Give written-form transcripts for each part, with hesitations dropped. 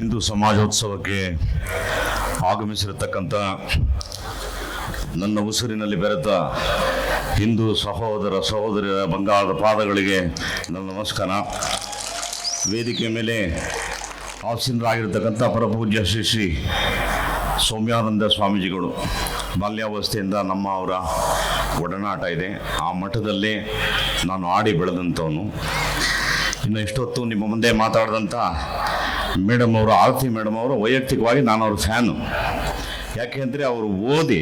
ಹಿಂದೂ ಸಮಾಜೋತ್ಸವಕ್ಕೆ ಆಗಮಿಸಿರತಕ್ಕಂಥ ನನ್ನ ಉಸಿರಿನಲ್ಲಿ ಬೆರೆತ ಹಿಂದೂ ಸಹೋದರ ಸಹೋದರಿಯರ ಬಂಗಾರದ ಪಾದಗಳಿಗೆ ನನ್ನ ನಮಸ್ಕಾರ. ವೇದಿಕೆ ಮೇಲೆ ಆಸೀನರಾಗಿರ್ತಕ್ಕಂಥ ಪರಪೂಜ್ಯ ಶ್ರೀ ಶ್ರೀ ಸೌಮ್ಯಾನಂದ ಸ್ವಾಮೀಜಿಗಳು, ಬಾಲ್ಯಾವಸ್ಥೆಯಿಂದ ಅವರ ಒಡನಾಟ ಇದೆ. ಆ ಮಠದಲ್ಲೇ ನಾನು ಆಡಿ ಬೆಳೆದಂಥವನು. ಇನ್ನು ಇಷ್ಟೊತ್ತು ನಿಮ್ಮ ಮುಂದೆ ಮಾತಾಡಿದಂಥ ಮೇಡಮ್ ಅವರು, ಆರತಿ ಮೇಡಮ್ ಅವರು, ವೈಯಕ್ತಿಕವಾಗಿ ನಾನು ಅವ್ರ ಫ್ಯಾನು. ಯಾಕೆ ಅಂದರೆ ಅವರು ಓದಿ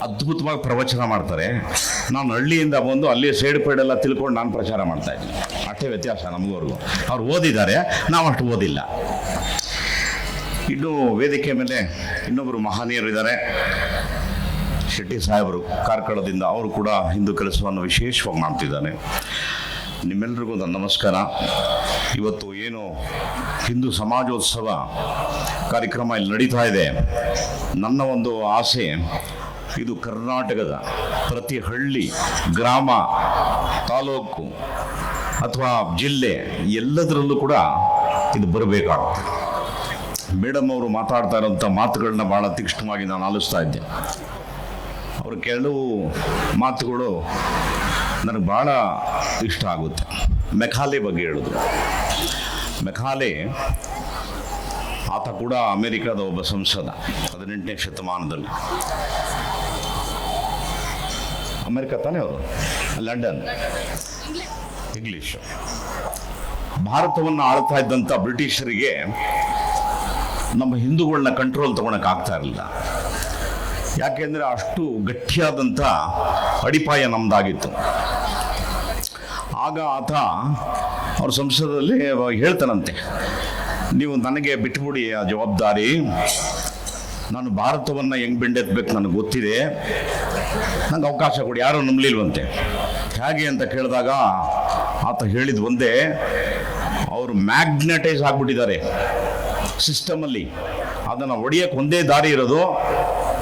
ಅದ್ಭುತವಾಗಿ ಪ್ರವಚನ ಮಾಡ್ತಾರೆ. ನಾನು ಹಳ್ಳಿಯಿಂದ ಬಂದು ಅಲ್ಲಿ ಸೈಡ್ ಪೈಡೆಲ್ಲ ತಿಳ್ಕೊಂಡು ನಾನು ಪ್ರಚಾರ ಮಾಡ್ತಾ ಇದ್ದೀನಿ. ಅಷ್ಟೇ ವ್ಯತ್ಯಾಸ ನಮಗವ್ರಿಗೂ. ಅವ್ರು ಓದಿದ್ದಾರೆ, ನಾವು ಅಷ್ಟು ಓದಿಲ್ಲ. ಇನ್ನು ವೇದಿಕೆ ಮೇಲೆ ಇನ್ನೊಬ್ಬರು ಮಹನೀಯರು ಇದ್ದಾರೆ, ಶೆಟ್ಟಿ ಸಾಹೇಬರು ಕಾರ್ಕಳದಿಂದ. ಅವರು ಕೂಡ ಹಿಂದೂ ಕೆಲಸವನ್ನು ವಿಶೇಷವಾಗಿ ಮಾಡ್ತಿದ್ದಾರೆ. ನಿಮ್ಮೆಲ್ಲರಿಗೂ ನನ್ನ ನಮಸ್ಕಾರ. ಇವತ್ತು ಏನು ಹಿಂದೂ ಸಮಾಜೋತ್ಸವ ಕಾರ್ಯಕ್ರಮ ಇಲ್ಲಿ ನಡೀತಾ ಇದೆ, ನನ್ನ ಒಂದು ಆಸೆ ಇದು ಕರ್ನಾಟಕದ ಪ್ರತಿ ಹಳ್ಳಿ, ಗ್ರಾಮ, ತಾಲೂಕು ಅಥವಾ ಜಿಲ್ಲೆ ಎಲ್ಲದರಲ್ಲೂ ಕೂಡ ಇದು ಬರಬೇಕಾಗುತ್ತೆ. ಮೇಡಮ್ ಅವರು ಮಾತಾಡ್ತಾ ಇರೋಂಥ ಮಾತುಗಳನ್ನ ಭಾಳ ತೀಕ್ಷ್ಣವಾಗಿ ನಾನು ಆಲಿಸ್ತಾ ಇದ್ದೆ. ಅವರು ಕೆಲವು ಮಾತುಗಳು ನನಗೆ ಭಾಳ ಇಷ್ಟ ಆಗುತ್ತೆ. ಮೆಕಾಲೆ ಬಗ್ಗೆ ಹೇಳಿದ್ರು. ಮೆಕಾಲೆ ಆತ ಕೂಡ ಅಮೆರಿಕದ ಒಬ್ಬ ಸಂಸದ 18ನೇ ಶತಮಾನದಲ್ಲಿ. ಅಮೆರಿಕ ತಾನೇ ಅವರು, ಲಂಡನ್, ಇಂಗ್ಲಿಷ್. ಭಾರತವನ್ನು ಆಳ್ತಾ ಇದ್ದಂಥ ಬ್ರಿಟಿಷರಿಗೆ ನಮ್ಮ ಹಿಂದೂಗಳನ್ನ ಕಂಟ್ರೋಲ್ ತಗೊಳಕ್ಕಾಗ್ತಾ ಇರಲಿಲ್ಲ. ಯಾಕೆಂದರೆ ಅಷ್ಟು ಗಟ್ಟಿಯಾದಂಥ ಅಡಿಪಾಯ ನಮ್ಮದಾಗಿತ್ತು. ಆಗ ಆತ ಅವ್ರ ಸಂಸದಲ್ಲಿ ಹೇಳ್ತಾನಂತೆ, ನೀವು ನನಗೆ ಬಿಟ್ಬಿಡಿ ಆ ಜವಾಬ್ದಾರಿ, ನಾನು ಭಾರತವನ್ನು ಹೆಂಗೆ ಬೆಂಡೆತ್ತಬೇಕು ನನಗೆ ಗೊತ್ತಿದೆ, ನಂಗೆ ಅವಕಾಶ ಕೊಡಿ. ಯಾರೂ ನಂಬಲಿಲ್ವಂತೆ. ಹೇಗೆ ಅಂತ ಕೇಳಿದಾಗ ಆತ ಹೇಳಿದ ಒಂದೇ, ಅವರು ಮ್ಯಾಗ್ನೆಟೈಸ್ ಆಗಿಬಿಟ್ಟಿದ್ದಾರೆ ಸಿಸ್ಟಮಲ್ಲಿ. ಅದನ್ನು ಒಡೆಯಕ್ಕೆ ಒಂದೇ ದಾರಿ ಇರೋದು,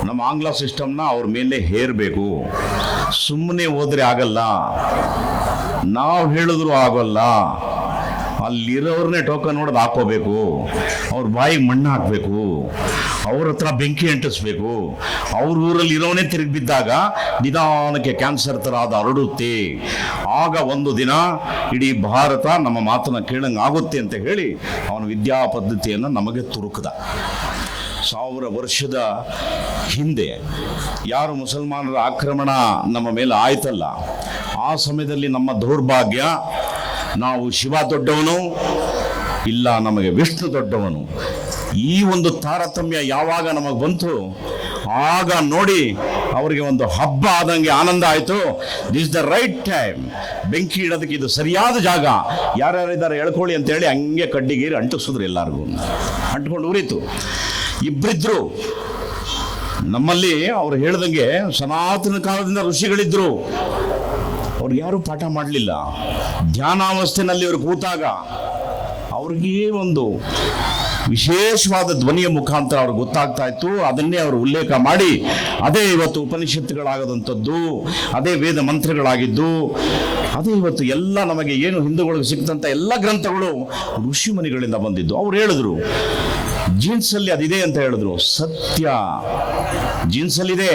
ನಮ್ಮ ಆಂಗ್ಲ ಸಿಸ್ಟಮ್ನ ಅವ್ರ ಮೇಲೆ ಹೇರಬೇಕು. ಸುಮ್ಮನೆ ಹೋದರೆ ಆಗಲ್ಲ, ನಾವು ಹೇಳಿದ್ರು ಆಗೋಲ್ಲ. ಅಲ್ಲಿರೋರನ್ನೇ ಟೋಕನ್ ನೋಡೋದು ಹಾಕೋಬೇಕು, ಅವ್ರ ಬಾಯಿಗೆ ಮಣ್ಣು ಹಾಕಬೇಕು, ಅವ್ರ ಹತ್ರ ಬೆಂಕಿ ಅಂಟಿಸ್ಬೇಕು. ಅವ್ರ ಊರಲ್ಲಿ ಇರೋನೇ ತಿರುಗಿ ಬಿದ್ದಾಗ ನಿಧಾನಕ್ಕೆ ಕ್ಯಾನ್ಸರ್ ಥರ ಅದು ಹರಡುತ್ತೆ. ಆಗ ಒಂದು ದಿನ ಇಡೀ ಭಾರತ ನಮ್ಮ ಮಾತನ್ನು ಕೇಳಂಗೆ ಆಗುತ್ತೆ ಅಂತ ಹೇಳಿ ಅವನ ವಿದ್ಯಾ ಪದ್ಧತಿಯನ್ನು ನಮಗೆ ತುರುಕದ. 1000 ವರ್ಷದ ಹಿಂದೆ ಯಾರು ಮುಸಲ್ಮಾನರ ಆಕ್ರಮಣ ನಮ್ಮ ಮೇಲೆ ಆಯ್ತಲ್ಲ, ಆ ಸಮಯದಲ್ಲಿ ನಮ್ಮ ದೌರ್ಭಾಗ್ಯ, ನಾವು ಶಿವ ದೊಡ್ಡವನು ಇಲ್ಲ ನಮಗೆ ವಿಷ್ಣು ದೊಡ್ಡವನು, ಈ ಒಂದು ತಾರತಮ್ಯ ಯಾವಾಗ ನಮಗೆ ಬಂತು, ಆಗ ನೋಡಿ ಅವರಿಗೆ ಒಂದು ಹಬ್ಬ ಆದಂಗೆ ಆನಂದ ಆಯಿತು. ದಿಸ್ ದ ರೈಟ್ ಟೈಮ್, ಬೆಂಕಿ ಇಡೋದಕ್ಕೆ ಇದು ಸರಿಯಾದ ಜಾಗ, ಯಾರ್ಯಾರಿದ್ದಾರೆ ಹೇಳ್ಕೊಳ್ಳಿ ಅಂತೇಳಿ ಹಂಗೆ ಕಡ್ಡಿಗೀರಿ ಅಂಟಿಸಿದ್ರು. ಎಲ್ಲರಿಗೂ ಅಂಟ್ಕೊಂಡು ಉರಿತು. ಇಬ್ಬರಿದ್ರು ನಮ್ಮಲ್ಲಿ. ಅವ್ರು ಹೇಳ್ದಂಗೆ ಸನಾತನ ಕಾಲದಿಂದ ಋಷಿಗಳಿದ್ರು. ಅವ್ರಿಗೆ ಯಾರೂ ಪಾಠ ಮಾಡಲಿಲ್ಲ. ಧ್ಯಾನಾವಸ್ಥೆನಲ್ಲಿ ಅವರು ಕೂತಾಗ ಅವ್ರಿಗೆ ಒಂದು ವಿಶೇಷವಾದ ಧ್ವನಿಯ ಮುಖಾಂತರ ಅವ್ರಿಗೆ ಗೊತ್ತಾಗ್ತಾ ಇತ್ತು. ಅದನ್ನೇ ಅವರು ಉಲ್ಲೇಖ ಮಾಡಿ, ಅದೇ ಇವತ್ತು ಉಪನಿಷತ್ತುಗಳಾಗದಂಥದ್ದು, ಅದೇ ವೇದ ಮಂತ್ರಗಳಾಗಿದ್ದು, ಅದೇ ಇವತ್ತು ಎಲ್ಲ ನಮಗೆ ಏನು ಹಿಂದೂಗಳಿಗೆ ಸಿಕ್ತಂಥ ಎಲ್ಲ ಗ್ರಂಥಗಳು ಋಷಿಮುನಿಗಳಿಂದ ಬಂದಿದ್ದು. ಅವ್ರು ಹೇಳಿದ್ರು, ಜೀನ್ಸಲ್ಲಿ ಅದಿದೆ ಅಂತ ಹೇಳಿದ್ರು. ಸತ್ಯ, ಜೀನ್ಸಲ್ಲಿದೆ.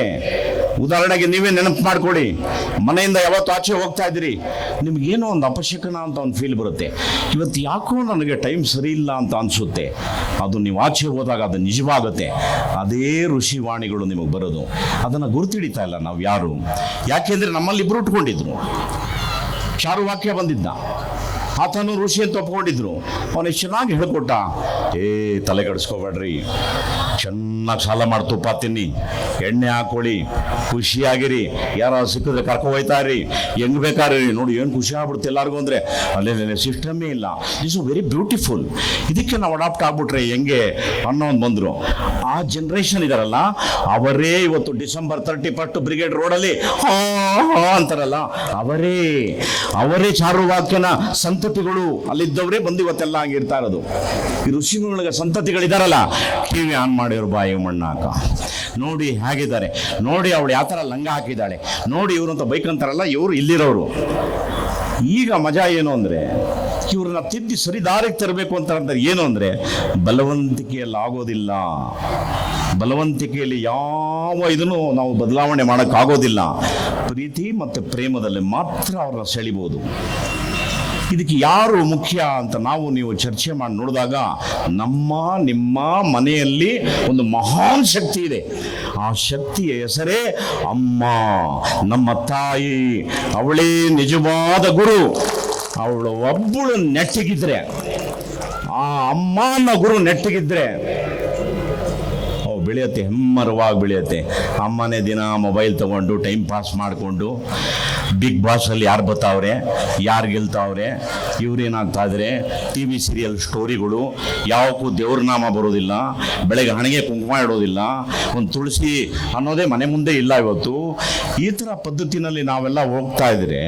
ಉದಾಹರಣೆಗೆ ನೀವೇ ನೆನಪು ಮಾಡ್ಕೊಳ್ಳಿ, ಮನೆಯಿಂದ ಯಾವತ್ತು ಆಚೆ ಹೋಗ್ತಾ ಇದ್ದೀರಿ, ನಿಮಗೇನೋ ಒಂದು ಅಪಶಕನ ಅಂತ ಒಂದು ಫೀಲ್ ಬರುತ್ತೆ. ಇವತ್ತು ಯಾಕೋ ನನಗೆ ಟೈಮ್ ಸರಿ ಇಲ್ಲ ಅಂತ ಅನಿಸುತ್ತೆ. ಅದು ನೀವು ಆಚೆ ಹೋದಾಗ ಅದು ನಿಜವಾಗುತ್ತೆ. ಅದೇ ಋಷಿವಾಣಿಗಳು ನಿಮಗೆ ಬರೋದು. ಅದನ್ನು ಗುರುತಿಡಿತಾ ಇಲ್ಲ ನಾವು ಯಾರು. ಯಾಕೆಂದರೆ ನಮ್ಮಲ್ಲಿ ಇಬ್ಬರು ಉಟ್ಕೊಂಡಿದ್ರು. ಚಾರುವಾಕ್ಯ ಬಂದಿದ್ದ, ಆತನು ಋಷಿ ಅಂತ ಒಪ್ಕೊಂಡಿದ್ರು. ಅವನು ಎಷ್ಟು ಚೆನ್ನಾಗಿ ಹೇಳ್ಕೊಟ್ಟ, ತಲೆ ಕೆಡಿಸ್ಕೋಬೇಡ್ರಿ, ಚೆನ್ನಾಗಿ ಸಾಲ ಮಾಡಿ ತುಪ್ಪ ತಿನ್ನಿ, ಎಣ್ಣೆ ಹಾಕೊಳ್ಳಿ, ಖುಷಿಯಾಗಿರಿ, ಯಾರು ಸಿಕ್ಕಿದ್ರೆ ಕರ್ಕೊ ಹೋಯ್ತಾ ಇರಿ, ಹೆಂಗೆ ಬೇಕಾರಿ ನೋಡಿ, ಏನು ಖುಷಿ ಆಗ್ಬಿಡುತ್ತೆ ಎಲ್ಲರಿಗೂ. ಅಂದರೆ ಅಲ್ಲೇ ಸಿಸ್ಟಮೇ ಇಲ್ಲ. This very beautiful. ಇದಕ್ಕೆ ನಾವು ಅಡಾಪ್ಟ್ ಆಗ್ಬಿಟ್ರೆ ಹೆಂಗೆ ಅನ್ನೋ ಒಂದು ಬಂದರು. ಆ ಜನ್ರೇಷನ್ ಇದಾರಲ್ಲ, ಅವರೇ ಇವತ್ತು ಡಿಸೆಂಬರ್ 31 ಬ್ರಿಗೇಡ್ ರೋಡಲ್ಲಿ ಅಂತಾರಲ್ಲ, ಅವರೇ ಚಾರುವಾಕ್ಯನ ಸಂತತಿಗಳು. ಅಲ್ಲಿದ್ದವರೇ ಬಂದು ಇವತ್ತೆಲ್ಲ ಹಂಗಿರ್ತಾ ಇರೋದು. ಈ ಋಷಿಗಳಿಗೆ ಸಂತತಿಗಳಿದಾರಲ್ಲ, ಟಿವಿ ಆನ್ ಮಾಡಿರೋ ಬಾಯಿ ಮಣ್ಣಾಕ ನೋಡಿ ಹೇಗಿದ್ದಾರೆ ನೋಡಿ, ಅವಳು ಯಾವ ಥರ ಲಂಗ ಹಾಕಿದ್ದಾಳೆ ನೋಡಿ, ಇವರು ಅಂತ ಬೈಕ್ ಅಂತಾರಲ್ಲ, ಇವರು ಇಲ್ಲಿರೋರು. ಈಗ ಮಜಾ ಏನು ಅಂದರೆ ಇವ್ರನ್ನ ತಿದ್ದಿ ಸರಿದಾರಿಗೆ ತರಬೇಕು ಅಂತ ಏನು ಅಂದರೆ ಬಲವಂತಿಕೆಯಲ್ಲಿ ಆಗೋದಿಲ್ಲ. ಬಲವಂತಿಕೆಯಲ್ಲಿ ಯಾವ ಇದನ್ನು ನಾವು ಬದಲಾವಣೆ ಮಾಡೋಕ್ಕಾಗೋದಿಲ್ಲ. ಪ್ರೀತಿ ಮತ್ತು ಪ್ರೇಮದಲ್ಲಿ ಮಾತ್ರ ಅವ್ರನ್ನ ಸೆಳಿಬೋದು. ಇದಕ್ಕೆ ಯಾರು ಮುಖ್ಯ ಅಂತ ನೀವು ಚರ್ಚೆ ಮಾಡಿ ನೋಡಿದಾಗ ನಿಮ್ಮ ಮನೆಯಲ್ಲಿ ಒಂದು ಮಹಾನ್ ಶಕ್ತಿ ಇದೆ. ಆ ಶಕ್ತಿಯ ಹೆಸರೇ ಅಮ್ಮ, ನಮ್ಮ ತಾಯಿ. ಅವಳೇ ನಿಜವಾದ ಗುರು. ಅವಳು ಒಬ್ಬಳು ನೆಟ್ಟಗಿದ್ರೆ, ಆ ಅಮ್ಮ ಅನ್ನೋ ಗುರು ನೆಟ್ಟಗಿದ್ರೆ ಬೆಳೆಯುತ್ತೆ, ಹೆಮ್ಮರವಾಗಿ ಬೆಳೆಯುತ್ತೆ. ಅಮ್ಮನೇ ದಿನ ಮೊಬೈಲ್ ತಗೊಂಡು ಟೈಮ್ ಪಾಸ್ ಮಾಡಿಕೊಂಡು ಬಿಗ್ ಬಾಸಲ್ಲಿ ಯಾರು ಬರ್ತಾವ್ರೆ, ಯಾರು ಗೆಲ್ತಾವ್ರೆ, ಇವ್ರೇನಾಗ್ತಾ ಇದ್ದಾರೆ, ಟಿ ವಿ ಸೀರಿಯಲ್ ಸ್ಟೋರಿಗಳು, ಯಾವಕ್ಕೂ ದೇವ್ರ ನಾಮ ಬರೋದಿಲ್ಲ, ಬೆಳಗ್ಗೆ ಹಣೆಗೆ ಕುಂಕುಮ ಇಡೋದಿಲ್ಲ, ಒಂದು ತುಳಸಿ ಅನ್ನೋದೇ ಮನೆ ಮುಂದೆ ಇಲ್ಲ. ಇವತ್ತು ಈ ಥರ ಪದ್ಧತಿನಲ್ಲಿ ನಾವೆಲ್ಲ ಹೋಗ್ತಾ ಇದ್ರೆ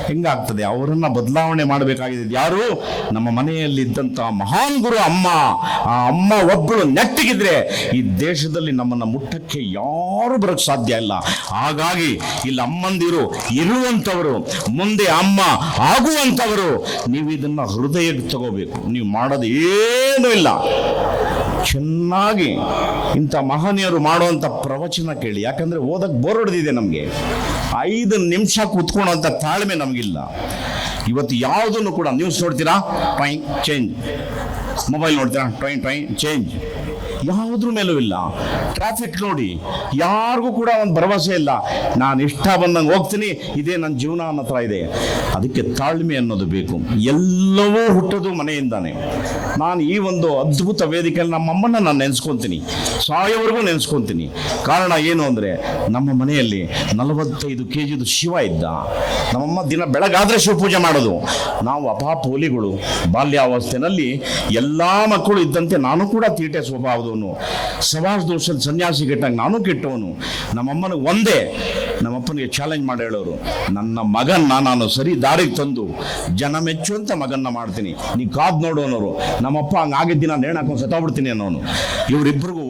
ಹೆಂಗಾಗ್ತದೆ? ಅವರನ್ನು ಬದಲಾವಣೆ ಮಾಡಬೇಕಾಗಿದೆ ಯಾರು? ನಮ್ಮ ಮನೆಯಲ್ಲಿದ್ದಂಥ ಮಹಾನ್ ಗುರು ಅಮ್ಮ. ಆ ಅಮ್ಮ ಒಬ್ಬಳು ನೆಟ್ಟಗಿದ್ರೆ ಈ ದೇಶದಲ್ಲಿ ನಮ್ಮನ್ನು ಮುಟ್ಟಕ್ಕೆ ಯಾರು ಬರೋಕ್ಕೆ ಸಾಧ್ಯ ಇಲ್ಲ. ಹಾಗಾಗಿ ಇಲ್ಲಿ ಅಮ್ಮಂದಿರು ಇರುವಂಥವರು, ಮುಂದೆ ಅಮ್ಮ ಆಗುವಂಥವರು. ನೀವು ಇದನ್ನು ಹೃದಯಕ್ಕೆ ತಗೋಬೇಕು. ನೀವು ಮಾಡೋದು ಏನೂ ಇಲ್ಲ. ಚೆನ್ನಾಗಿ ಇಂಥ ಮಹನೀಯರು ಮಾಡುವಂಥ ಪ್ರವಚನ ಕೇಳಿ. ಯಾಕಂದರೆ ಓದಕ್ಕೆ ಬೋರ್ ಹೊಡೆದಿದೆ ನಮಗೆ. 5 ನಿಮಿಷ ಕೂತ್ಕೊಳ್ಳೋಂಥ ತಾಳ್ಮೆ ನಮಗಿಲ್ಲ. ಇವತ್ತು ಯಾವುದನ್ನು ಕೂಡ ನ್ಯೂಸ್ ನೋಡ್ತೀರಾ, ಟೈಮ್ ಚೇಂಜ್, ಮೊಬೈಲ್ ನೋಡ್ತೀರಾ, ಟೈಮ್ ಚೇಂಜ್, ಯಾವುದ್ರ ಮೇಲೂ ಇಲ್ಲ. ಟ್ರಾಫಿಕ್ ನೋಡಿ, ಯಾರಿಗೂ ಕೂಡ ಒಂದು ಭರವಸೆ ಇಲ್ಲ. ನಾನು ಇಷ್ಟ ಬಂದಂಗೆ ಹೋಗ್ತೀನಿ, ಇದೇ ನನ್ನ ಜೀವನ ಅನ್ನೋ ಥರ ಇದೆ. ಅದಕ್ಕೆ ತಾಳ್ಮೆ ಅನ್ನೋದು ಬೇಕು. ಎಲ್ಲವೂ ಹುಟ್ಟೋದು ಮನೆಯಿಂದಾನೆ. ನಾನು ಈ ಒಂದು ಅದ್ಭುತ ವೇದಿಕೆಯಲ್ಲಿ ನಮ್ಮಮ್ಮನ ನಾನು ನೆನೆಸ್ಕೊತೀನಿ, ಸಾಯೋವರೆಗೂ ನೆನೆಸ್ಕೊತೀನಿ. ಕಾರಣ ಏನು ಅಂದರೆ, ನಮ್ಮ ಮನೆಯಲ್ಲಿ 45 kg ಶಿವ ಇದ್ದ. ನಮ್ಮಮ್ಮ ದಿನ ಬೆಳಗಾದರೆ ಶಿವಪೂಜೆ ಮಾಡೋದು. ನಾವು ಅಪಾಪೋಲಿಗಳು. ಬಾಲ್ಯಾವಸ್ಥೆಯಲ್ಲಿ ಎಲ್ಲ ಮಕ್ಕಳು ಇದ್ದಂತೆ ನಾನು ಕೂಡ ತೀಟೆ ಸ್ವಭಾವದವನು. ಸವಾಸ್ ದೋಷದ ಸನ್ಯಾಸಿ ಕೆಟ್ಟಂಗೆ ನಾನು ಕೆಟ್ಟವನು. ನಮ್ಮಮ್ಮನಿಗೆ ಒಂದೇ, ನಮ್ಮಪ್ಪನಿಗೆ ಚಾಲೆಂಜ್ ಮಾಡಿ ಹೇಳೋರು, ನನ್ನ ಮಗನ್ನ ನಾನು ಸರಿ ದಾರಿಗೆ ತಂದು ಜನ ಮೆಚ್ಚುವಂತ ಮಗನ್ನ ಮಾಡ್ತೀನಿ, ನೀ ಕಾದ್ ನೋಡೋನವರು. ನಮ್ಮಪ್ಪ ಹಂಗಾಗಿದ್ದ ದಿನ ನೇಣು ಹಾಕೊಂಡು ಸತ್ತೋಗ್ಬಿಡ್ತೀನಿ ಅನ್ನೋನು. ಇವರಿಬ್ಬರಿಗೂ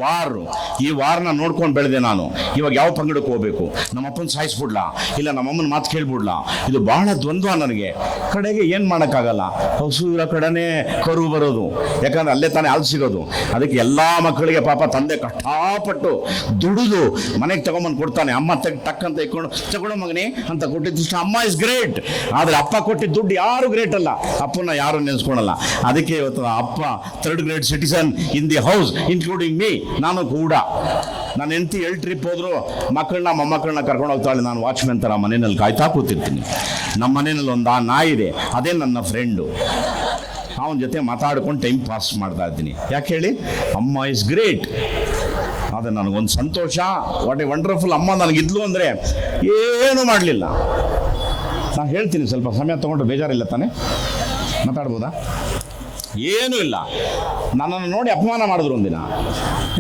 ಈ ವಾರನ ನೋಡ್ಕೊಂಡು ಬೆಳೆದೆ ನಾನು. ಇವಾಗ ಯಾವ ಪಂಗಡಕ್ಕೆ ಹೋಗ್ಬೇಕು? ನಮ್ಮಪ್ಪನ ಸಾಯಿಸ್ಬಿಡ್ಲಾ, ಇಲ್ಲ ನಮ್ಮಮ್ಮನ ಮಾತು ಕೇಳ್ಬಿಡ್ಲಾ? ಇದು ಬಹಳ ದ್ವಂದ್ವ ನನಗೆ. ಕಡೆಗೆ ಏನು ಮಾಡೋಕ್ಕಾಗಲ್ಲ, ಹಸು ಇರೋ ಕಡೆನೇ ಕರು ಬರೋದು. ಯಾಕಂದ್ರೆ ಅಲ್ಲೇ ತಾನೇ ಹಾಲು ಸಿಗೋದು. ಅದಕ್ಕೆ ಎಲ್ಲ ಮಕ್ಕಳಿಗೆ ಪಾಪ ತಂದೆ ಕಷ್ಟಪಟ್ಟು ದುಡಿದು ಮನೆಗೆ ತಗೊಂಬಂದು ಕೊಡ್ತಾನೆ. ಅಮ್ಮ ಟಕ್ ಅಂತ ಇಟ್ಕೊಂಡು ತಗೊಳ್ಳೋ ಮಗನೇ ಅಂತ ಕೊಟ್ಟಿದ್ದು ಅಮ್ಮ ಇಸ್ ಗ್ರೇಟ್. ಆದರೆ ಅಪ್ಪ ಕೊಟ್ಟಿದ್ದ ದುಡ್ಡು ಯಾರು ಗ್ರೇಟ್ ಅಲ್ಲ. ಅಪ್ಪನ ಯಾರು ನೆನೆಸ್ಕೊಳಲ್ಲ. ಅದಕ್ಕೆ ಇವತ್ತು ಅಪ್ಪ 3rd grade citizen in the house including me. ನಾನು ಕೂಡ ನನ್ನ ಹೆಂಡತಿ 7 ಟ್ರಿಪ್ ಹೋದ್ರು ಮಕ್ಕಳನ್ನ ಮೊಮ್ಮಕ್ಕಳನ್ನ ಕರ್ಕೊಂಡು ಹೋಗ್ತಾಳೆ. ನಾನು ವಾಚ್ಮೆನ್ ಥರ ಮನೆಯಲ್ಲಿ ಕಾಯ್ತಾ ಕೂತಿರ್ತೀನಿ. ನಮ್ಮ ಮನೆಯಲ್ಲಿ ಒಂದು ನಾಯಿ ಇದೆ, ಅದೇ ನನ್ನ ಫ್ರೆಂಡು. ಅವನ ಜೊತೆ ಮಾತಾಡ್ಕೊಂಡು ಟೈಮ್ ಪಾಸ್ ಮಾಡ್ತಾ ಇದ್ದೀನಿ. ಯಾಕೆ ಹೇಳಿ? ಅಮ್ಮ ಇಸ್ ಗ್ರೇಟ್. ಆದರೆ ನನಗೊಂದು ಸಂತೋಷ, ವಾಟ್ ಎ ವಂಡರ್ಫುಲ್ ಅಮ್ಮ ನನಗಿದ್ಲು ಅಂದರೆ ಏನೂ ಮಾಡಲಿಲ್ಲ. ನಾನು ಹೇಳ್ತೀನಿ, ಸ್ವಲ್ಪ ಸಮಯ ತೊಗೊಂಡ್ರೆ ಬೇಜಾರಿಲ್ಲ ತಾನೆ? ಮಾತಾಡ್ಬೋದಾ? ಏನೂ ಇಲ್ಲ. ನನ್ನನ್ನು ನೋಡಿ ಅಪಮಾನ ಮಾಡಿದ್ರು ಒಂದಿನ.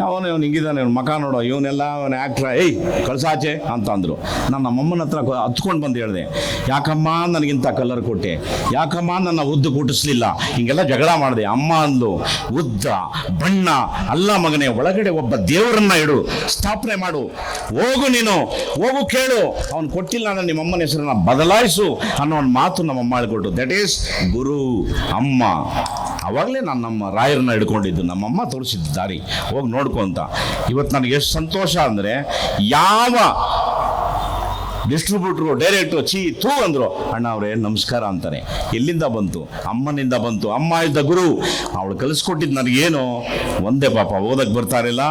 ಅವನು ಹಿಂಗಿದ್ದಾನೆ, ಇವನು ಮಕ ನೋಡೋ, ಇವನೆಲ್ಲ ಅವನ ಆ್ಯಕ್ಟ್ರ, ಏಯ್ ಕಳ್ಸಾಚೆ ಅಂತ ಅಂದರು. ನಾನು ನಮ್ಮಮ್ಮನ ಹತ್ರ ಹತ್ಕೊಂಡು ಬಂದು ಹೇಳಿದೆ, ಯಾಕಮ್ಮ ನನಗಿಂತ ಕಲರ್ ಕೊಟ್ಟೆ, ಯಾಕಮ್ಮ ನನ್ನ ಉದ್ದು ಕೂಟಿಸ್ಲಿಲ್ಲ, ಹಿಂಗೆಲ್ಲ ಜಗಳ ಮಾಡಿದೆ. ಅಮ್ಮ ಅಂದ್ಲು, ಉದ್ದ ಬಣ್ಣ ಅಲ್ಲ ಮಗನೇ, ಒಳಗಡೆ ಒಬ್ಬ ದೇವರನ್ನ ಇಡು, ಸ್ಥಾಪನೆ ಮಾಡು, ಹೋಗು ನೀನು, ಹೋಗು ಕೇಳು, ಅವನು ಕೊಟ್ಟಿಲ್ಲ ಅಂದರೆ ನಿಮ್ಮಮ್ಮನ ಹೆಸರನ್ನ ಬದಲಾಯಿಸು ಅನ್ನೋ ಒಂದು ಮಾತು ನಮ್ಮಮ್ಮ ಹೇಳ್ಕೊಟ್ಟು. ದಟ್ ಈಸ್ ಗುರು ಅಮ್ಮ. ಅವಾಗಲೇ ನಾನು ನಮ್ಮ ರಾಯರನ್ನ ಹಿಡ್ಕೊಂಡಿದ್ದು, ನಮ್ಮಮ್ಮ ತೋರಿಸಿದ್ದ ದಾರಿ, ಹೋಗಿ ನೋಡ್ಕೊಂತ. ಇವತ್ತು ನನಗೆ ಎಷ್ಟು ಸಂತೋಷ ಅಂದರೆ, ಯಾವ ಡಿಸ್ಟ್ರಿಬ್ಯೂಟ್ರು ಡೈರೆಕ್ಟ್ರು ಥೂ ಅಂದರು, ಅಣ್ಣ ಅವರೇ ನಮಸ್ಕಾರ ಅಂತಾನೆ. ಎಲ್ಲಿಂದ ಬಂತು? ಅಮ್ಮನಿಂದ ಬಂತು. ಅಮ್ಮ ಇದ್ದ ಗುರು. ಅವಳು ಕಲಿಸ್ಕೊಟ್ಟಿದ್ದು ನನಗೇನು ಒಂದೇ, ಪಾಪ ಓದಕ್ಕೆ ಬರ್ತಾರಿಲ್ಲ,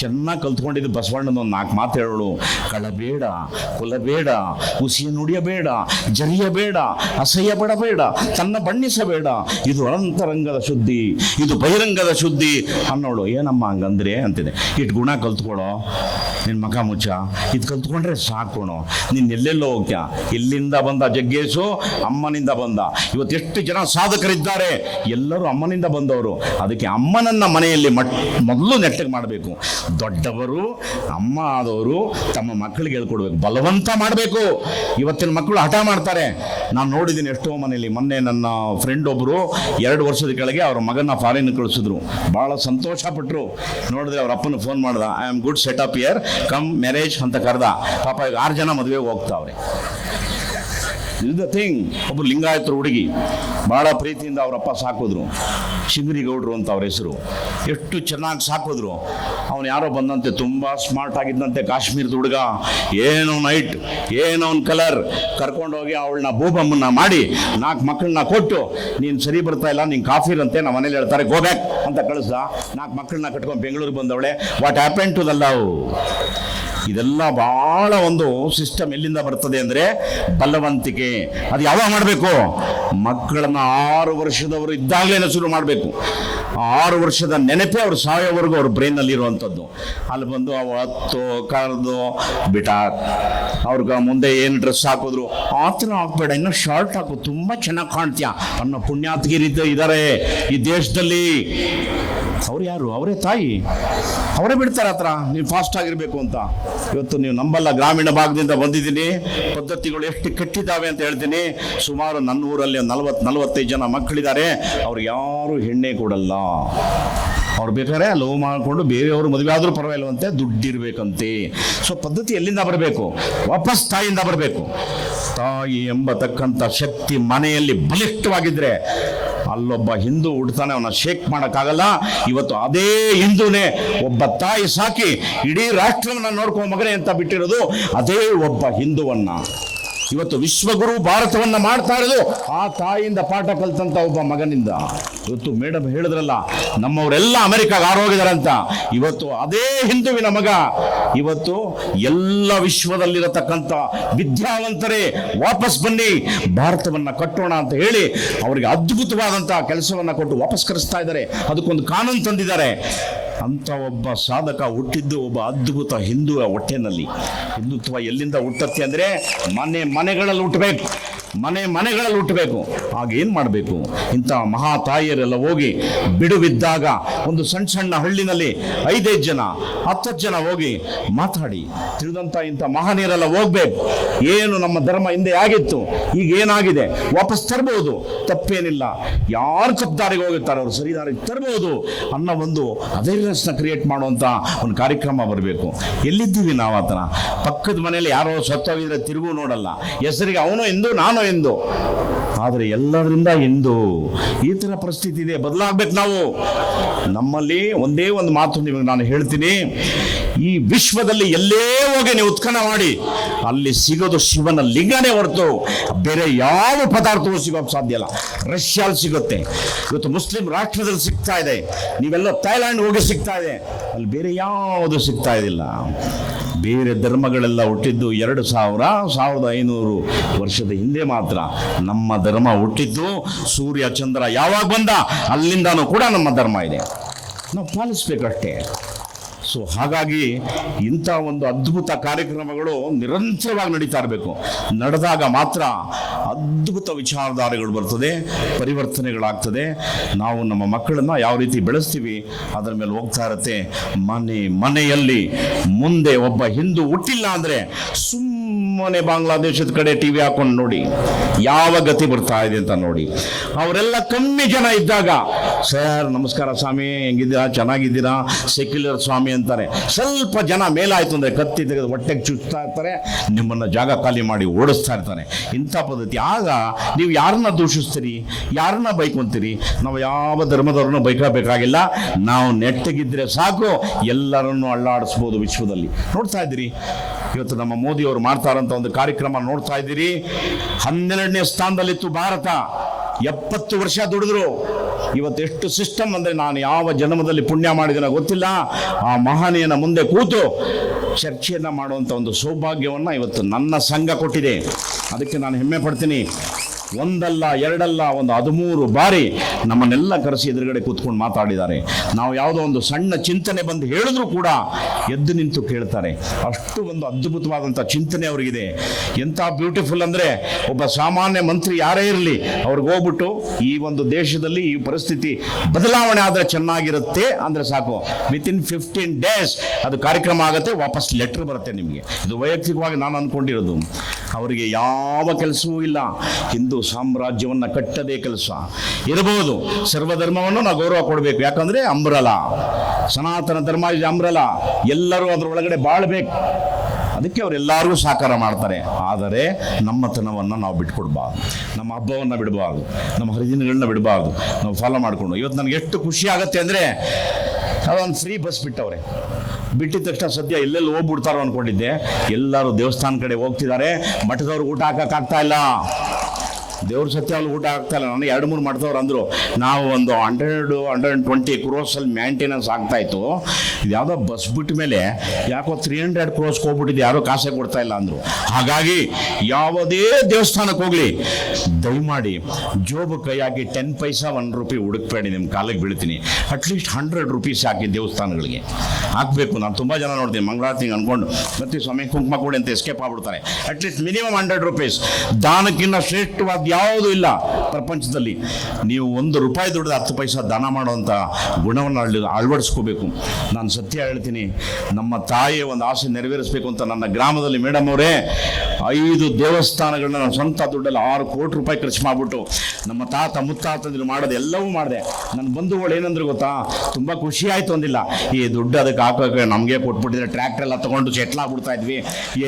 ಚೆನ್ನಾಗಿ ಕಲ್ತ್ಕೊಂಡಿದ್ದು ಬಸವಣ್ಣನ ಒಂದು 4 ಮಾತು ಹೇಳೋಳು. ಕಳಬೇಡ, ಕೊಲಬೇಡ, ಹುಸಿಯ ನುಡಿಯಬೇಡ, ಜರಿಯಬೇಡ, ಅಸಹ್ಯ ಪಡಬೇಡ, ತನ್ನ ಬಣ್ಣಿಸಬೇಡ, ಇದು ಅಂತರಂಗದ ಶುದ್ಧಿ, ಇದು ಬಹಿರಂಗದ ಶುದ್ಧಿ ಅನ್ನೋಳು. ಏನಮ್ಮ ಹಂಗಂದ್ರೆ ಅಂತಿದೆ. ಇಟ್ಟು ಗುಣ ಕಲ್ತ್ಕೊಳ್ಳೋ, ನಿನ್ನ ಮಕ ಮುಚ್ಚ, ಇದು ಕಲ್ತ್ಕೊಂಡ್ರೆ ಸಾಕೋಣೋ, ನೀನು ಎಲ್ಲೆಲ್ಲೋ ಹೋಗ್ತೀಯ. ಇಲ್ಲಿಂದ ಬಂದ ಜಗ್ಗೇಶು ಅಮ್ಮನಿಂದ ಬಂದ. ಇವತ್ತು ಎಷ್ಟು ಜನ ಸಾಧಕರಿದ್ದಾರೆ, ಎಲ್ಲರೂ ಅಮ್ಮನಿಂದ ಬಂದವರು. ಅದಕ್ಕೆ ಅಮ್ಮನನ್ನ ಮನೆಯಲ್ಲಿ ಮೊದಲು ನೆಟ್ಟಗೆ ಮಾಡಬೇಕು. ದೊಡ್ಡವರು ಅಮ್ಮ ಆದವರು ತಮ್ಮ ಮಕ್ಕಳಿಗೆ ಹೇಳ್ಕೊಡ್ಬೇಕು, ಬಲವಂತ ಮಾಡಬೇಕು. ಇವತ್ತಿನ ಮಕ್ಕಳು ಹಠ ಮಾಡ್ತಾರೆ. ನಾನು ನೋಡಿದ್ದೀನಿ ಎಷ್ಟೋ ಮನೆಯಲ್ಲಿ. ಮೊನ್ನೆ ನನ್ನ ಫ್ರೆಂಡ್ ಒಬ್ಬರು 2 ವರ್ಷದ ಕೆಳಗೆ ಅವ್ರ ಮಗನ ಫಾರಿನ್ ಕಳಿಸಿದ್ರು. ಭಾಳ ಸಂತೋಷ ಪಟ್ಟರು. ನೋಡಿದ್ರೆ ಅವ್ರ ಅಪ್ಪನ ಫೋನ್ ಮಾಡ್ದ, I am good set up year, come marriage ಅಂತ ಕರೆದ. ಪಾಪ ಈಗ 6 ಜನ ಮದುವೆಗೆ ಹೋಗ್ತಾವ್ರೆ. Is the thing. ಒಬ್ಬರು ಲಿಂಗಾಯತರು ಹುಡುಗಿ ಭಾಳ ಪ್ರೀತಿಯಿಂದ ಅವರಪ್ಪ ಸಾಕಿದ್ರು, ಶಿಂಗರಿಗೌಡರು ಅಂತ ಅವ್ರ ಹೆಸರು. ಎಷ್ಟು ಚೆನ್ನಾಗಿ ಸಾಕಿದ್ರು. ಅವನು ಯಾರೋ ಬಂದಂತೆ, ತುಂಬ ಸ್ಮಾರ್ಟ್ ಆಗಿದ್ದಂತೆ, ಕಾಶ್ಮೀರದ ಹುಡುಗ, ಏನೋ ನೈಟ್, ಏನೋ ಒಂದು ಕಲರ್, ಕರ್ಕೊಂಡೋಗಿ ಅವಳನ್ನ ಬೂಬಮ್ಮನ್ನ ಮಾಡಿ 4 ಮಕ್ಕಳನ್ನ ಕೊಟ್ಟು, ನೀನು ಸರಿ ಬರ್ತಾ ಇಲ್ಲ, ನೀನು ಕಾಫಿರಂತೆ, ನಮ್ಮ ಮನೇಲಿ ಹೇಳ್ತಾರೆ ಗೋ ಬ್ಯಾಕ್ ಅಂತ ಕಳಿಸ್ದ. 4 ಮಕ್ಕಳನ್ನ ಕಟ್ಕೊಂಡು ಬೆಂಗಳೂರಿಗೆ ಬಂದವಳೆ. What happen to the love? ಇದೆಲ್ಲ ಬಹಳ ಒಂದು ಸಿಸ್ಟಮ್ ಎಲ್ಲಿಂದ ಬರ್ತದೆ ಅಂದರೆ ಬಲವಂತಿಕೆ. ಅದು ಯಾವಾಗ ಮಾಡಬೇಕು? ಮಕ್ಕಳನ್ನ 6 ವರ್ಷದವರು ಇದ್ದಾಗಲೇ ಶುರು ಮಾಡಬೇಕು. 6 ವರ್ಷದ ನೆನಪೇ ಅವ್ರು ಸಾಯೋವರೆಗೂ ಅವ್ರ ಬ್ರೈನಲ್ಲಿ ಇರುವಂಥದ್ದು. ಅಲ್ಲಿ ಬಂದು ಅವು ಹತ್ತು ಕರೆದು ಬಿಟ್ಟ, ಅವ್ರಿಗೆ ಮುಂದೆ ಏನು ಡ್ರೆಸ್ ಹಾಕಿದ್ರು, ಆ ಥರ ಹಾಕ್ಬೇಡ, ಇನ್ನೂ ಶಾರ್ಟ್ ಹಾಕು, ತುಂಬ ಚೆನ್ನಾಗಿ ಕಾಣ್ತೀಯ ಅನ್ನೋ ಪುಣ್ಯಾತ್ಗಿರಿ ಇದ್ದಾರೆ ಈ ದೇಶದಲ್ಲಿ. ಅವ್ರು ಯಾರು? ಅವರೇ ತಾಯಿ, ಅವರೇ ಬಿಡ್ತಾರೆ ಹತ್ರ, ನೀವು ಫಾಸ್ಟ್ ಆಗಿರಬೇಕು ಅಂತ. ಇವತ್ತು ನೀವು ನಂಬಲ್ಲ, ಗ್ರಾಮೀಣ ಭಾಗದಿಂದ ಬಂದಿದ್ದೀನಿ, ಪದ್ಧತಿಗಳು ಎಷ್ಟು ಕೆಟ್ಟಿದ್ದಾವೆ ಅಂತ ಹೇಳ್ತೀನಿ. ಸುಮಾರು ನನ್ನ ಊರಲ್ಲಿ 40-45 ಜನ ಮಕ್ಕಳಿದ್ದಾರೆ, ಅವ್ರಿಗೆ ಯಾರು ಹೆಣ್ಣೆ ಕೊಡಲ್ಲ. ಅವ್ರು ಬೇಕಾದ್ರೆ ಲವ್ ಮಾಡಿಕೊಂಡು ಬೇರೆಯವರು ಮದುವೆ ಆದರೂ ಪರವಾಗಿಲ್ವಂತೆ, ದುಡ್ಡಿರ್ಬೇಕಂತೆ. ಸೊ ಪದ್ಧತಿ ಎಲ್ಲಿಂದ ಬರಬೇಕು? ವಾಪಸ್ ತಾಯಿಯಿಂದ ಬರಬೇಕು. ತಾಯಿ ಎಂಬತಕ್ಕಂಥ ಶಕ್ತಿ ಮನೆಯಲ್ಲಿ ಬಲಿಷ್ಠವಾಗಿದ್ದರೆ ಅಲ್ಲೊಬ್ಬ ಹಿಂದೂ ಹುಡ್ತಾನೆ, ಅವನ ಶೇಕ್ ಮಾಡೋಕ್ಕಾಗಲ್ಲ. ಇವತ್ತು ಅದೇ ಹಿಂದೂನೇ ಒಬ್ಬ ತಾಯಿ ಸಾಕಿ ಇಡೀ ರಾಷ್ಟ್ರವನ್ನು ನೋಡ್ಕೊ ಮಗನೇ ಅಂತ ಬಿಟ್ಟಿರೋದು ಅದೇ ಒಬ್ಬ ಹಿಂದುವನ್ನ. ಇವತ್ತು ವಿಶ್ವಗುರು ಭಾರತವನ್ನ ಮಾಡ್ತಾ ಇರೋದು ಆ ತಾಯಿಯಿಂದ ಪಾಠ ಕಲ್ತಂತ ಒಬ್ಬ ಮಗನಿಂದ. ಇವತ್ತು ಮೇಡಮ್ ಹೇಳಿದ್ರಲ್ಲ, ನಮ್ಮವರೆಲ್ಲ ಅಮೆರಿಕಾಗೆ ಆರೋಗಿದಾರೆ ಅಂತ. ಇವತ್ತು ಅದೇ ಹಿಂದುವಿನ ಮಗ ಇವತ್ತು ಎಲ್ಲ ವಿಶ್ವದಲ್ಲಿರತಕ್ಕಂಥ ವಿದ್ಯಾವಂತರೇ ವಾಪಸ್ ಬನ್ನಿ, ಭಾರತವನ್ನ ಕಟ್ಟೋಣ ಅಂತ ಹೇಳಿ ಅವರಿಗೆ ಅದ್ಭುತವಾದಂತಹ ಕೆಲಸವನ್ನ ಕೊಟ್ಟು ವಾಪಸ್ ಕರೆಸ್ತಾ ಇದ್ದಾರೆ. ಅದಕ್ಕೊಂದು ಕಾನೂನು ತಂದಿದ್ದಾರೆ. ಅಂತ ಒಬ್ಬ ಸಾಧಕ ಹುಟ್ಟಿದ್ದು ಒಬ್ಬ ಅದ್ಭುತ ಹಿಂದುವ ಹೊಟ್ಟೆನಲ್ಲಿ. ಹಿಂದುತ್ವ ಎಲ್ಲಿಂದ ಹುಟ್ಟತ್ತೆ ಅಂದರೆ ಮನೆಗಳಲ್ಲಿ ಹುಟ್ಟಬೇಕು, ಮನೆಗಳಲ್ಲಿ ಹುಟ್ಟಬೇಕು. ಆಗೇನು ಮಾಡಬೇಕು? ಇಂಥ ಮಹಾ ತಾಯಿಯರೆಲ್ಲ ಹೋಗಿ ಬಿಡುವಿದ್ದಾಗ ಒಂದು ಸಣ್ಣ ಹಳ್ಳಿನಲ್ಲಿ 5 ಜನ 10 ಜನ ಹೋಗಿ ಮಾತಾಡಿ ತಿಳಿದಂಥ ಇಂಥ ಮಹನೀಯರೆಲ್ಲ ಹೋಗ್ಬೇಕು. ಏನು ನಮ್ಮ ಧರ್ಮ ಹಿಂದೆ ಆಗಿತ್ತು, ಈಗ ಏನಾಗಿದೆ ವಾಪಸ್ ತರಬಹುದು, ತಪ್ಪೇನಿಲ್ಲ. ಯಾರು ತಪ್ಪದಾರಿಗೆ ಹೋಗುತ್ತಾರೆ ಅವರು ಸರಿ ದಾರಿಗೆ ತರಬಹುದು ಅನ್ನೋ ಒಂದು ಅವೇರ್ನೆಸ್ನ ಕ್ರಿಯೇಟ್ ಮಾಡುವಂಥ ಒಂದು ಕಾರ್ಯಕ್ರಮ ಬರಬೇಕು. ಎಲ್ಲಿದ್ದೀವಿ ನಾವು? ಆ ಥರ ಪಕ್ಕದ ಮನೆಯಲ್ಲಿ ಯಾರೋ ಸತ್ತೋಗಿದ್ರೆ ತಿರುಗು ನೋಡಲ್ಲ, ಹೆಸರಿಗೆ ಅವನು ಎಂದು ನಾನು ಎಂದು, ಆದರೆ ಎಲ್ಲರಿಂದ ಎಂದು ಈ ಥರ ಪರಿಸ್ಥಿತಿ ಇದೆ. ಬದಲಾಗಬೇಕು ನಾವು. ನಮ್ಮಲ್ಲಿ ಒಂದೇ ಒಂದು ಮಾತು ನಿಮಗೆ ನಾನು ಹೇಳ್ತೀನಿ, ಈ ವಿಶ್ವದಲ್ಲಿ ಎಲ್ಲೇ ಹೋಗಿ ನೀವು ಉತ್ಖನನ ಮಾಡಿ ಅಲ್ಲಿ ಸಿಗೋದು ಶಿವನ ಲಿಂಗನೇ ಹೊರತು ಬೇರೆ ಯಾವ ಪದಾರ್ಥವೂ ಸಿಗೋಕ್ಕೆ ಸಾಧ್ಯ ಇಲ್ಲ. ರಷ್ಯಾದಲ್ಲಿ ಸಿಗುತ್ತೆ, ಇವತ್ತು ಮುಸ್ಲಿಂ ರಾಷ್ಟ್ರದಲ್ಲಿ ಸಿಗ್ತಾ ಇದೆ, ನೀವೆಲ್ಲ ಥೈಲ್ಯಾಂಡ್ ಹೋಗಿ ಸಿಗ್ತಾ ಇದೆ, ಅಲ್ಲಿ ಬೇರೆ ಯಾವುದು ಸಿಗ್ತಾ ಇದಿಲ್ಲ. ಬೇರೆ ಧರ್ಮಗಳೆಲ್ಲ ಹುಟ್ಟಿದ್ದು 1500 ವರ್ಷದ ಹಿಂದೆ ಮಾತ್ರ. ನಮ್ಮ ಧರ್ಮ ಹುಟ್ಟಿದ್ದು ಸೂರ್ಯ ಚಂದ್ರ ಯಾವಾಗ ಬಂದ ಅಲ್ಲಿಂದನೂ ಕೂಡ ನಮ್ಮ ಧರ್ಮ ಇದೆ, ನಾವು ಪಾಲಿಸ್ಬೇಕಷ್ಟೇ. ಸೊ ಹಾಗಾಗಿ ಇಂಥ ಒಂದು ಅದ್ಭುತ ಕಾರ್ಯಕ್ರಮಗಳು ನಿರಂತರವಾಗಿ ನಡೀತಾ ಇರಬೇಕು. ನಡೆದಾಗ ಮಾತ್ರ ಅದ್ಭುತ ವಿಚಾರಧಾರೆಗಳು ಬರ್ತದೆ, ಪರಿವರ್ತನೆಗಳಾಗ್ತದೆ. ನಾವು ನಮ್ಮ ಮಕ್ಕಳನ್ನು ಯಾವ ರೀತಿ ಬೆಳೆಸ್ತೀವಿ ಅದರ ಮೇಲೆ ಹೋಗ್ತಾ ಇರುತ್ತೆ. ಮನೆಯಲ್ಲಿ ಮುಂದೆ ಒಬ್ಬ ಹಿಂದೂ ಹುಟ್ಟಿಲ್ಲ ಅಂದರೆ ಸುಮ್ಮನೆ ಬಾಂಗ್ಲಾದೇಶದ ಕಡೆ ಟಿವಿ ಹಾಕೊಂಡು ನೋಡಿ ಯಾವ ಗತಿ ಬರ್ತಾ ಇದೆ ಅಂತ ನೋಡಿ. ಅವರೆಲ್ಲ ಕಮ್ಮಿ ಜನ ಇದ್ದಾಗ, ಸರ್ ನಮಸ್ಕಾರ ಸ್ವಾಮಿ, ಹೆಂಗಿದ್ದೀರಾ, ಚೆನ್ನಾಗಿದ್ದೀರಾ, ಸೆಕ್ಯುಲರ್ ಸ್ವಾಮಿ ಅಂತಾರೆ. ಸ್ವಲ್ಪ ಜನ ಮೇಲಾಯ್ತು ಅಂದರೆ ಕತ್ತಿ ತೆಗೆದು ಹೊಟ್ಟೆಗೆ ಚುಚ್ತಾ ಇರ್ತಾರೆ, ನಿಮ್ಮನ್ನು ಜಾಗ ಖಾಲಿ ಮಾಡಿ ಓಡಿಸ್ತಾ ಇರ್ತಾನೆ. ಇಂಥ ಪದ್ಧತಿ. ಆಗ ನೀವು ಯಾರನ್ನ ದೂಷಿಸ್ತೀರಿ, ಯಾರನ್ನ ಬೈಕೊಂತೀರಿ? ನಾವು ಯಾವ ಧರ್ಮದವ್ರನ್ನೂ ಬೈಕಬೇಕಾಗಿಲ್ಲ. ನಾವು ನೆಟ್ಟಗಿದ್ರೆ ಸಾಕು, ಎಲ್ಲರನ್ನೂ ಅಳ್ಳಾಡಿಸ್ಬೋದು ವಿಶ್ವದಲ್ಲಿ. ನೋಡ್ತಾ ಇದ್ದೀರಿ ಇವತ್ತು ನಮ್ಮ ಮೋದಿಯವರು ಮಾಡ್ತಾರಂತ ಒಂದು ಕಾರ್ಯಕ್ರಮ ನೋಡ್ತಾ ಇದ್ದೀರಿ. 12ನೇ ಸ್ಥಾನದಲ್ಲಿತ್ತು ಭಾರತ, 70 ವರ್ಷ ದುಡಿದ್ರು. ಇವತ್ತು ಎಷ್ಟು ಸಿಸ್ಟಮ್ ಅಂದರೆ, ನಾನು ಯಾವ ಜನ್ಮದಲ್ಲಿ ಪುಣ್ಯ ಮಾಡಿದನೋ ಗೊತ್ತಿಲ್ಲ, ಆ ಮಹನೀಯನ ಮುಂದೆ ಕೂತು ಚರ್ಚೆಯನ್ನು ಮಾಡುವಂಥ ಒಂದು ಸೌಭಾಗ್ಯವನ್ನು ಇವತ್ತು ನನ್ನ ಸಂಘ ಕೊಟ್ಟಿದೆ. ಅದಕ್ಕೆ ನಾನು ಹೆಮ್ಮೆ ಪಡ್ತೀನಿ. ಒಂದಲ್ಲ ಎರಡಲ್ಲ, ಒಂದು 13 ಬಾರಿ ನಮ್ಮನ್ನೆಲ್ಲ ಕರೆಸಿ ಎದುರುಗಡೆ ಕೂತ್ಕೊಂಡು ಮಾತಾಡಿದ್ದಾರೆ. ನಾವು ಯಾವುದೋ ಒಂದು ಸಣ್ಣ ಚಿಂತನೆ ಬಂದು ಹೇಳಿದ್ರು ಕೂಡ ಎದ್ದು ನಿಂತು ಕೇಳ್ತಾರೆ. ಅಷ್ಟು ಒಂದು ಅದ್ಭುತವಾದಂಥ ಚಿಂತನೆ ಅವರಿಗಿದೆ. ಎಂಥ ಬ್ಯೂಟಿಫುಲ್ ಅಂದರೆ, ಒಬ್ಬ ಸಾಮಾನ್ಯ ಮಂತ್ರಿ ಯಾರೇ ಇರಲಿ, ಅವ್ರಿಗೆ ಹೋಗ್ಬಿಟ್ಟು ಈ ಒಂದು ದೇಶದಲ್ಲಿ ಈ ಪರಿಸ್ಥಿತಿ ಬದಲಾವಣೆ ಆದರೆ ಚೆನ್ನಾಗಿರುತ್ತೆ ಅಂದರೆ ಸಾಕು, ವಿತಿನ್ 15 days ಅದು ಕಾರ್ಯಕ್ರಮ ಆಗುತ್ತೆ, ವಾಪಸ್ ಲೆಟ್ರ್ ಬರುತ್ತೆ ನಿಮಗೆ. ಇದು ವೈಯಕ್ತಿಕವಾಗಿ ನಾನು ಅಂದ್ಕೊಂಡಿರೋದು. ಅವರಿಗೆ ಯಾವ ಕೆಲಸವೂ ಇಲ್ಲ, ಹಿಂದೂ ಸಾಮ್ರಾಜ್ಯವನ್ನು ಕಟ್ಟದೇ ಕೆಲಸ ಇರಬಹುದು. ಸರ್ವಧರ್ಮವನ್ನು ನಾವು ಗೌರವ ಕೊಡಬೇಕು, ಯಾಕಂದರೆ ಅಂಬ್ರಲ, ಸನಾತನ ಧರ್ಮ ಇದೆ ಅಂಬ್ರಲ, ಎಲ್ಲರೂ ಅದರೊಳಗಡೆ ಬಾಳ್ಬೇಕು. ಅದಕ್ಕೆ ಅವರೆಲ್ಲರಿಗೂ ಸಹಕಾರ ಮಾಡ್ತಾರೆ. ಆದರೆ ನಮ್ಮತನವನ್ನು ನಾವು ಬಿಟ್ಕೊಡ್ಬಾರ್ದು, ನಮ್ಮ ಹಬ್ಬವನ್ನು ಬಿಡಬಾರ್ದು, ನಮ್ಮ ಹರಿದಿನಗಳನ್ನ ಬಿಡಬಾರ್ದು, ನಾವು ಫಾಲೋ ಮಾಡಿಕೊಂಡು. ಇವತ್ತು ನನಗೆ ಎಷ್ಟು ಖುಷಿ ಆಗುತ್ತೆ ಅಂದರೆ, ಅದೊಂದು ಫ್ರೀ ಬಸ್ ಬಿಟ್ಟವ್ರೆ. ಬಿಟ್ಟಿದ ತಕ್ಷಣ ಸದ್ಯ ಎಲ್ಲೆಲ್ಲಿ ಹೋಗ್ಬಿಡ್ತಾರೋ ಅಂದ್ಕೊಂಡಿದ್ದೆ. ಎಲ್ಲರೂ ದೇವಸ್ಥಾನ ಕಡೆ ಹೋಗ್ತಿದ್ದಾರೆ. ಮಠದವ್ರಿಗೆ ಊಟ ಹಾಕೋಕ್ಕಾಗ್ತಾ ಇಲ್ಲ, ದೇವ್ರ ಸತ್ಯ ಅಲ್ಲಿ ಊಟ ಆಗ್ತಾ ಇಲ್ಲ. ನನಗೆ 2-3 ಮಠದವ್ರು ಅಂದರು, ನಾವು ಒಂದು 120 ಕ್ರೋರ್ಸಲ್ಲಿ ಮೇಂಟೆನೆನ್ಸ್ ಆಗ್ತಾಯಿತ್ತು, ಇದು ಯಾವುದೋ ಬಸ್ ಬಿಟ್ಟ ಮೇಲೆ ಯಾಕೋ 300 ಕ್ರೋರ್ಸ್ಗೆ ಹೋಗ್ಬಿಟ್ಟಿದ್ದು, ಯಾರೋ ಕಾಸೇ ಕೊಡ್ತಾ ಇಲ್ಲ ಅಂದರು. ಹಾಗಾಗಿ ಯಾವುದೇ ದೇವಸ್ಥಾನಕ್ಕೆ ಹೋಗಲಿ, ದಯಮಾಡಿ ಜೋಬು ಕೈ ಹಾಕಿ 10 ಪೈಸಾ 1 ರೂಪಾಯಿ ಹುಡುಕ್ಬೇಡಿ, ನಿಮ್ಮ ಕಾಲಿಗೆ ಬೀಳ್ತೀನಿ. ಅಟ್ಲೀಸ್ಟ್ 100 ರೂಪೀಸ್ ಹಾಕಿ ದೇವಸ್ಥಾನಗಳಿಗೆ ಹಾಕಬೇಕು. ನಾನು ತುಂಬ ಜನ ನೋಡ್ತೀನಿ, ಮಂಗಳಾರತಿಗೆ ಅಂದ್ಕೊಂಡು ಮತ್ತೆ ಸ್ವಾಮಿ ಕುಂಕುಮ ಕೊಡಿ ಅಂತ ಎಸ್ಕೇಪ್ ಆಗ್ಬಿಡ್ತಾರೆ. At least minimum 100 rupees. ದಾನಕ್ಕಿಂತ ಶ್ರೇಷ್ಠವಾದ ಯಾವುದೂ ಇಲ್ಲ ಪ್ರಪಂಚದಲ್ಲಿ. ನೀವು 1 ರೂಪಾಯಿ ದುಡ್ಡು 10 ಪೈಸಾ ದಾನ ಮಾಡುವಂಥ ಗುಣವನ್ನು ಅಳವಡಿಸ್ಕೋಬೇಕು. ನಾನು ಸತ್ಯ ಹೇಳ್ತೀನಿ, ನಮ್ಮ ತಾಯಿಯ ಒಂದು ಆಸೆ ನೆರವೇರಿಸಬೇಕು ಅಂತ ನನ್ನ ಗ್ರಾಮದಲ್ಲಿ ಮೇಡಮ್ ಅವರೇ 5 ದೇವಸ್ಥಾನಗಳನ್ನ ನಾನು ಸ್ವಂತ ದುಡ್ಡಲ್ಲಿ 6 ಕೋಟಿ ರೂಪಾಯಿ ಖರ್ಚು ಮಾಡಿಬಿಟ್ಟು ನಮ್ಮ ತಾತ ಮುತ್ತಾತಂದ್ರು ಮಾಡೋದು ಎಲ್ಲವೂ ಮಾಡಿದೆ. ನನ್ನ ಬಂಧುಗಳು ಏನಂದ್ರು ಗೊತ್ತಾ, ತುಂಬ ಖುಷಿ ಆಯಿತು ಅಂದಿಲ್ಲ, ಈ ದುಡ್ಡು ಅದಕ್ಕೆ ಹಾಕೋಕೆ ನಮಗೆ ಕೊಟ್ಬಿಟ್ಟಿದ್ರೆ ಟ್ರ್ಯಾಕ್ಟರ್ ಎಲ್ಲ ತೊಗೊಂಡು ಸೆಟ್ಲಾಗ್ಬಿಡ್ತಾ ಇದ್ವಿ,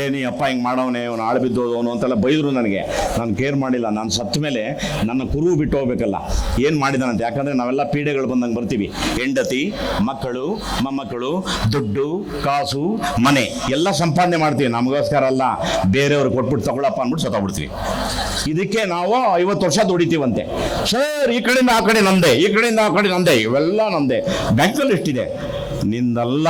ಏನಿ ಅಪ್ಪ ಹಿಂಗೆ ಮಾಡೋನೆ, ಅವನು ಆಳು ಬಿದ್ದೋದವನು ಅಂತೆಲ್ಲ ಬೈದರು ನನಗೆ. ನಾನು ಕೇರ್ ಮಾಡಿಲ್ಲ. ನಾನು ಸತ್ತ ಮೇಲೆ ನನ್ನ ಕುರು ಬಿಟ್ಟು ಹೋಗ್ಬೇಕಲ್ಲ, ಏನು ಮಾಡಿದಾನಂತ. ಯಾಕಂದರೆ ನಾವೆಲ್ಲ ಪೀಡೆಗಳು ಬಂದಂಗೆ ಬರ್ತೀವಿ. ಹೆಂಡತಿ, ಮಕ್ಕಳು, ಮೊಮ್ಮಕ್ಕಳು, ದುಡ್ಡು, ಕಾಸು, ಮನೆ ಎಲ್ಲ ಸಂಪಾದನೆ ಮಾಡ್ತೀವಿ. ನಮಗೋಸ್ಕರ ಅಲ್ಲ, ಬೇರೆಯವ್ರಿಗೆ ಕೊಟ್ಬಿಟ್ಟು ತಗೊಳಪ್ಪ ಅಂದ್ಬಿಟ್ಟು ಸತ್ತೋಗ್ಬಿಡ್ತೀವಿ. ಇದಕ್ಕೆ ನಾವು 50 ವರ್ಷ ದುಡಿತೀವಂತೆ. ಸರ್, ಈ ಕಡೆಯಿಂದ ಆ ಕಡೆ ನಂದೆ, ಈ ಕಡೆಯಿಂದ ಆ ಕಡೆ ನಂದೆ, ಇವೆಲ್ಲ ನಂದೆ. ಬ್ಯಾಂಕಲ್ಲಿ ಎಷ್ಟಿದೆ? ನಿಂದಲ್ಲ,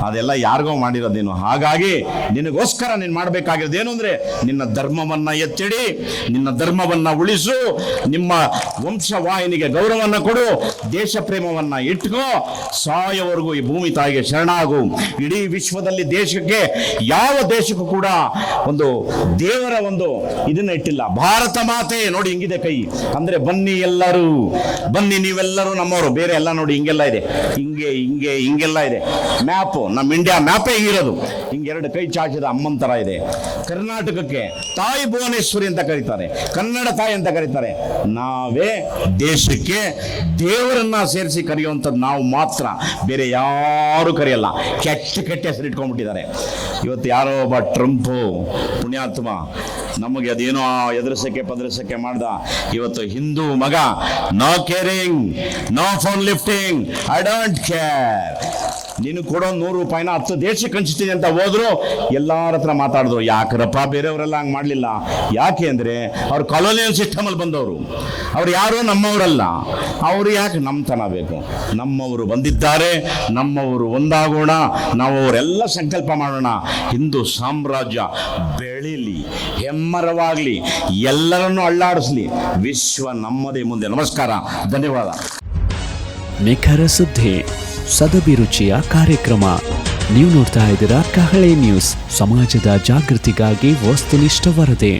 ಅದೆಲ್ಲ ಯಾರಿಗೋ ಮಾಡಿರೋದು ನೀನು. ಹಾಗಾಗಿ ನಿನಗೋಸ್ಕರ ನೀನು ಮಾಡಬೇಕಾಗಿರೋದೇನು ಅಂದರೆ, ನಿನ್ನ ಧರ್ಮವನ್ನು ಎತ್ತಿಡಿ, ನಿನ್ನ ಧರ್ಮವನ್ನು ಉಳಿಸು, ನಿಮ್ಮ ವಂಶವಾಹಿನಿಗೆ ಗೌರವವನ್ನು ಕೊಡು, ದೇಶ ಪ್ರೇಮವನ್ನು ಇಟ್ಕೋ, ಸಾಯವರೆಗೂ ಈ ಭೂಮಿ ತಾಯಿಗೆ ಶರಣಾಗು. ಇಡೀ ವಿಶ್ವದಲ್ಲಿ ದೇಶಕ್ಕೆ, ಯಾವ ದೇಶಕ್ಕೂ ಕೂಡ ಒಂದು ದೇವರ ಒಂದು ಇದನ್ನ ಇಟ್ಟಿಲ್ಲ. ಭಾರತ ಮಾತೆ ನೋಡಿ ಹಿಂಗಿದೆ ಕೈ ಅಂದರೆ, ಬನ್ನಿ ಎಲ್ಲರೂ, ಬನ್ನಿ ನೀವೆಲ್ಲರೂ ನಮ್ಮವರು. ಬೇರೆ ಎಲ್ಲ ನೋಡಿ ಹಿಂಗೆಲ್ಲ ಇದೆ, ಹಿಂಗೆ ಹಿಂಗೆ ಹಿಂಗೆಲ್ಲ ಇದೆ. ಮ್ಯಾಪು, ನಮ್ಮ ಇಂಡಿಯಾ ಮ್ಯಾಪೇ ಹಿಂಗಿರೋದು. ಹಿಂಗೆ 2 ಕೈ ಚಾಚಿದ ಅಮ್ಮನ ಥರ ಇದೆ. ಕರ್ನಾಟಕಕ್ಕೆ ತಾಯಿ ಭುವನೇಶ್ವರಿ ಅಂತ ಕರೀತಾರೆ, ಕನ್ನಡ ತಾಯಿ ಅಂತ ಕರೀತಾರೆ. ನಾವೇ ದೇಶಕ್ಕೆ ದೇವರನ್ನ ಸೇರಿಸಿ ಕರೆಯುವಂಥದ್ದು ನಾವು ಮಾತ್ರ, ಬೇರೆ ಯಾರು ಕರೆಯಲ್ಲ. ಕೆಟ್ಟ ಹೆಸರು ಇಟ್ಕೊಂಡ್ಬಿಟ್ಟಿದ್ದಾರೆ. ಇವತ್ತು ಯಾರೋ ಒಬ್ಬ ಟ್ರಂಪು ಪುಣ್ಯಾತ್ಮ ನಮಗೆ ಅದೇನೋ ಪದರಿಸಕ್ಕೆ ಮಾಡ್ದ. ಇವತ್ತು ಹಿಂದೂ ಮಗ, no caring, no phone lifting, I don't care. ನೀನು ಕೊಡೋ 100 ರೂಪಾಯಿನ 10 ದೇಶಕ್ಕೆ ಹಂಚ್ತೀನಿ ಅಂತ ಹೋದ್ರು, ಎಲ್ಲರ ಹತ್ರ ಮಾತಾಡಿದ್ರು. ಯಾಕ್ರಪ್ಪ ಬೇರೆಯವರೆಲ್ಲ ಹಂಗೆ ಮಾಡಲಿಲ್ಲ? ಯಾಕೆ ಅಂದರೆ ಅವ್ರು ಕಾಲೋನಿಯಲ್ ಸಿಸ್ಟಮಲ್ಲಿ ಬಂದವರು, ಅವ್ರು ಯಾರೋ ನಮ್ಮವರಲ್ಲ. ಅವರು ಯಾಕೆ ನಮ್ಮತನ ಬೇಕು? ನಮ್ಮವರು ಬಂದಿದ್ದಾರೆ, ನಮ್ಮವರು ಒಂದಾಗೋಣ, ನಾವು ಅವರೆಲ್ಲ ಸಂಕಲ್ಪ ಮಾಡೋಣ. ಹಿಂದೂ ಸಾಮ್ರಾಜ್ಯ ಬೆಳೀಲಿ, ಹೆಮ್ಮರವಾಗಲಿ, ಎಲ್ಲರನ್ನೂ ಅಳ್ಳಾಡಿಸ್ಲಿ. ವಿಶ್ವ ನಮ್ಮದೇ ಮುಂದೆ. ನಮಸ್ಕಾರ, ಧನ್ಯವಾದ. ನಿಖರ ಸುದ್ದಿ, ಸದಭಿರುಚಿಯ ಕಾರ್ಯಕ್ರಮ. ನೀವು ನೋಡ್ತಾ ಇದ್ದೀರಾ ಕಹಳೆ ನ್ಯೂಸ್, ಸಮಾಜದ ಜಾಗೃತಿಗಾಗಿ ವಸ್ತುನಿಷ್ಠ ವರದಿ.